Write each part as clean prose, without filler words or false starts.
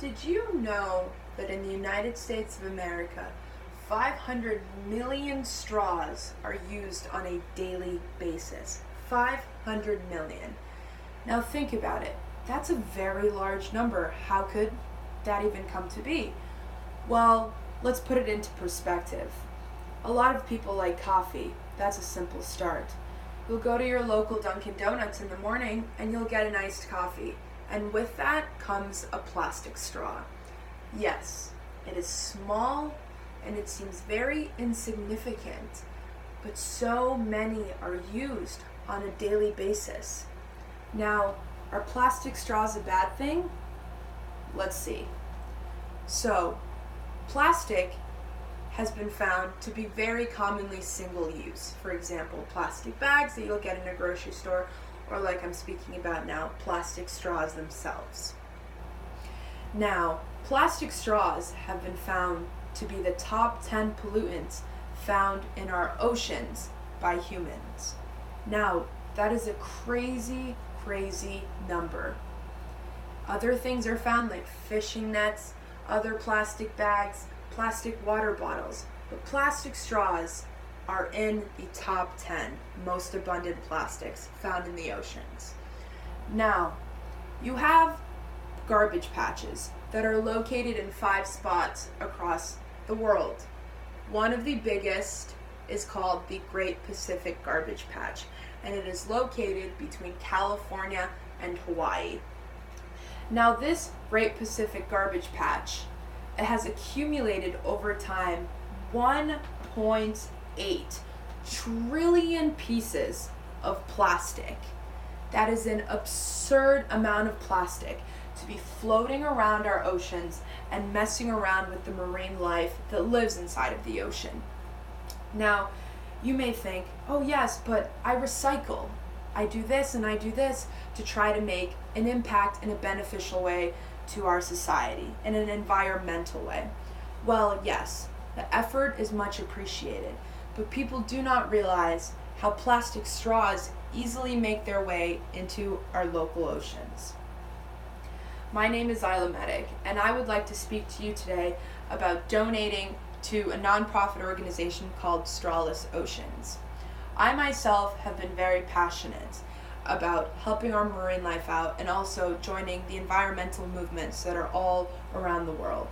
Did you know that in the United States of America, 500 million straws are used on a daily basis? 500 million. Now think about it. That's a very large number. How could that even come to be? Well, let's put it into perspective. A lot of people like coffee. That's a simple start. You'll go to your local Dunkin' Donuts in the morning and you'll get an iced coffee. And with that comes a plastic straw. Yes, it is small and it seems very insignificant, but so many are used on a daily basis. Now, are plastic straws a bad thing? Let's see. So, plastic has been found to be very commonly single use. For example, plastic bags that you'll get in a grocery store, or like I'm speaking about now, plastic straws themselves. Now, plastic straws have been found to be the top 10 pollutants found in our oceans by humans. Now, that is a crazy, crazy number. Other things are found like fishing nets, other plastic bags, plastic water bottles, but plastic straws are in the top 10 most abundant plastics found in the oceans. Now, you have garbage patches that are located in 5 spots across the world. One of the biggest is called the Great Pacific Garbage Patch, and it is located between California and Hawaii. Now, this Great Pacific Garbage Patch, it has accumulated over time 1.8 trillion pieces of plastic. That is an absurd amount of plastic to be floating around our oceans and messing around with the marine life that lives inside of the ocean. Now, you may think, oh yes, but I recycle. I do this and I do this to try to make an impact in a beneficial way to our society, in an environmental way. Well, yes, the effort is much appreciated, but people do not realize how plastic straws easily make their way into our local oceans. My name is Isla Medic, and I would like to speak to you today about donating to a nonprofit organization called Strawless Oceans. I myself have been very passionate about helping our marine life out and also joining the environmental movements that are all around the world.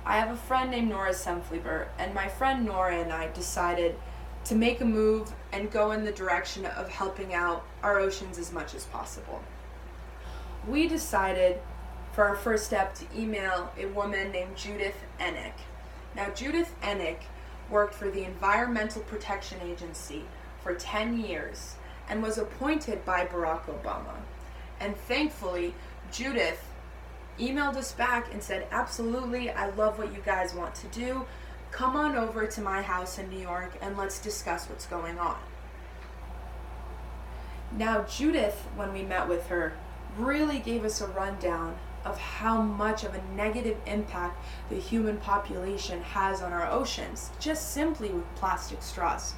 I have a friend named Nora Semfleber, and my friend Nora and I decided to make a move and go in the direction of helping out our oceans as much as possible. We decided for our first step to email a woman named Judith Ennick. Now, Judith Ennick worked for the Environmental Protection Agency for 10 years and was appointed by Barack Obama. And thankfully, Judith emailed us back and said, absolutely, I love what you guys want to do. Come on over to my house in New York and let's discuss what's going on. Now, Judith, when we met with her, really gave us a rundown of how much of a negative impact the human population has on our oceans, just simply with plastic straws.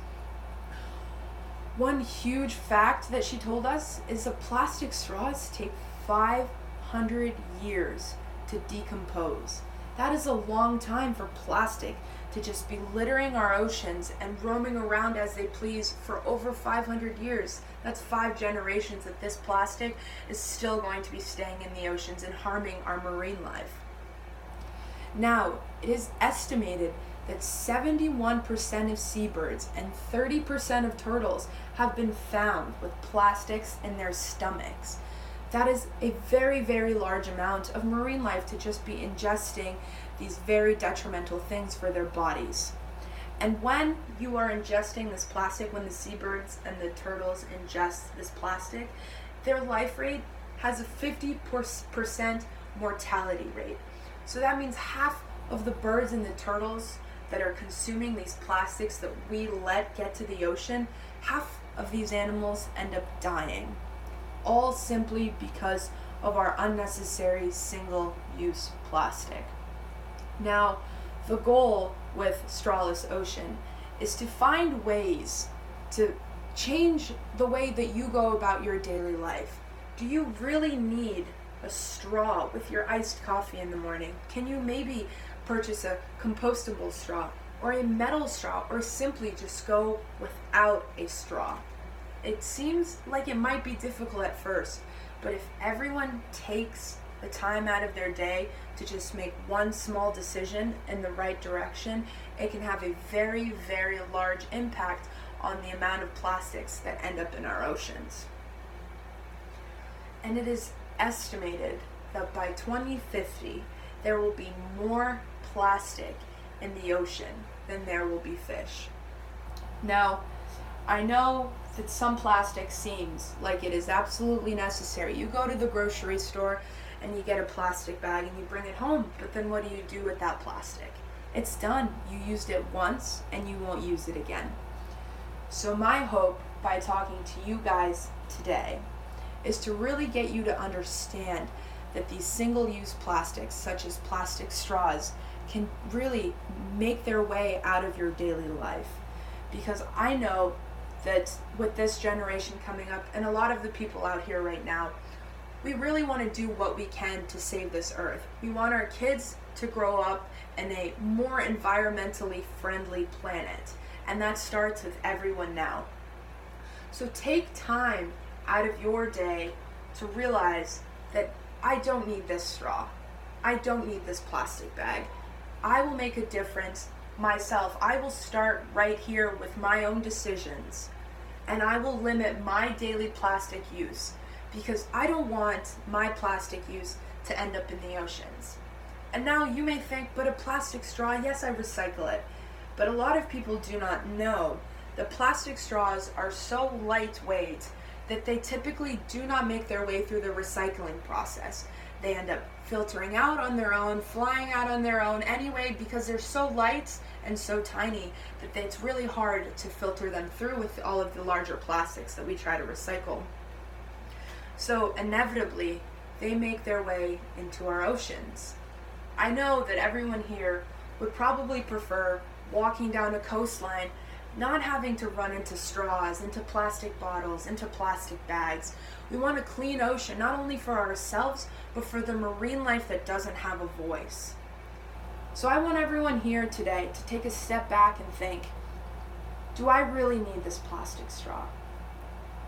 One huge fact that she told us is that plastic straws take 500 years to decompose. That is a long time for plastic to just be littering our oceans and roaming around as they please for over 500 years. That's 5 generations that this plastic is still going to be staying in the oceans and harming our marine life. Now, it is estimated that 71% of seabirds and 30% of turtles have been found with plastics in their stomachs. That is a very, very large amount of marine life to just be ingesting these very detrimental things for their bodies. And when you are ingesting this plastic, when the seabirds and the turtles ingest this plastic, their life rate has a 50% mortality rate. So that means half of the birds and the turtles that are consuming these plastics that we let get to the ocean, half of these animals end up dying. All simply because of our unnecessary single-use plastic. Now, the goal with Strawless Ocean is to find ways to change the way that you go about your daily life. Do you really need a straw with your iced coffee in the morning? Can you maybe purchase a compostable straw or a metal straw, or simply just go without a straw? It seems like it might be difficult at first, but if everyone takes the time out of their day to just make one small decision in the right direction, it can have a very, very large impact on the amount of plastics that end up in our oceans. And it is estimated that by 2050, there will be more plastic in the ocean than there will be fish. Now, I know that some plastic seems like it is absolutely necessary. You go to the grocery store and you get a plastic bag and you bring it home, but then what do you do with that plastic? It's done. You used it once and you won't use it again. So my hope by talking to you guys today is to really get you to understand that these single-use plastics, such as plastic straws, can really make their way out of your daily life. Because I know that with this generation coming up, and a lot of the people out here right now, we really want to do what we can to save this earth. We want our kids to grow up in a more environmentally friendly planet, and that starts with everyone now. So take time out of your day to realize that I don't need this straw. I don't need this plastic bag. I will make a difference myself. I will start right here with my own decisions, and I will limit my daily plastic use, because I don't want my plastic use to end up in the oceans. And now you may think, but a plastic straw, yes, I recycle it. But a lot of people do not know that plastic straws are so lightweight that they typically do not make their way through the recycling process. They end up filtering out on their own, flying out on their own anyway, because they're so light and so tiny that it's really hard to filter them through with all of the larger plastics that we try to recycle. So inevitably, they make their way into our oceans. I know that everyone here would probably prefer walking down a coastline, not having to run into straws, into plastic bottles, into plastic bags. We want a clean ocean, not only for ourselves, but for the marine life that doesn't have a voice. So I want everyone here today to take a step back and think, do I really need this plastic straw?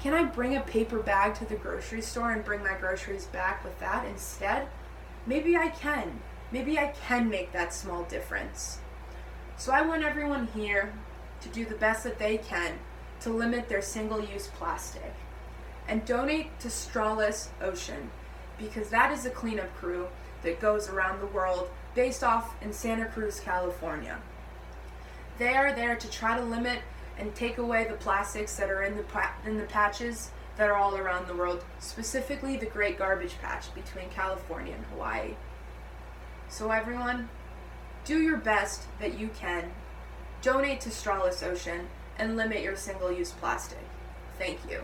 Can I bring a paper bag to the grocery store and bring my groceries back with that instead? Maybe I can. Maybe I can make that small difference. So I want everyone here to do the best that they can to limit their single-use plastic and donate to Strawless Ocean, because that is a cleanup crew that goes around the world based off in Santa Cruz, California. They are there to try to limit and take away the plastics that are in the patches that are all around the world, specifically the Great Garbage Patch between California and Hawaii. So everyone, do your best that you can. Donate to Strawless Ocean and limit your single-use plastic. Thank you.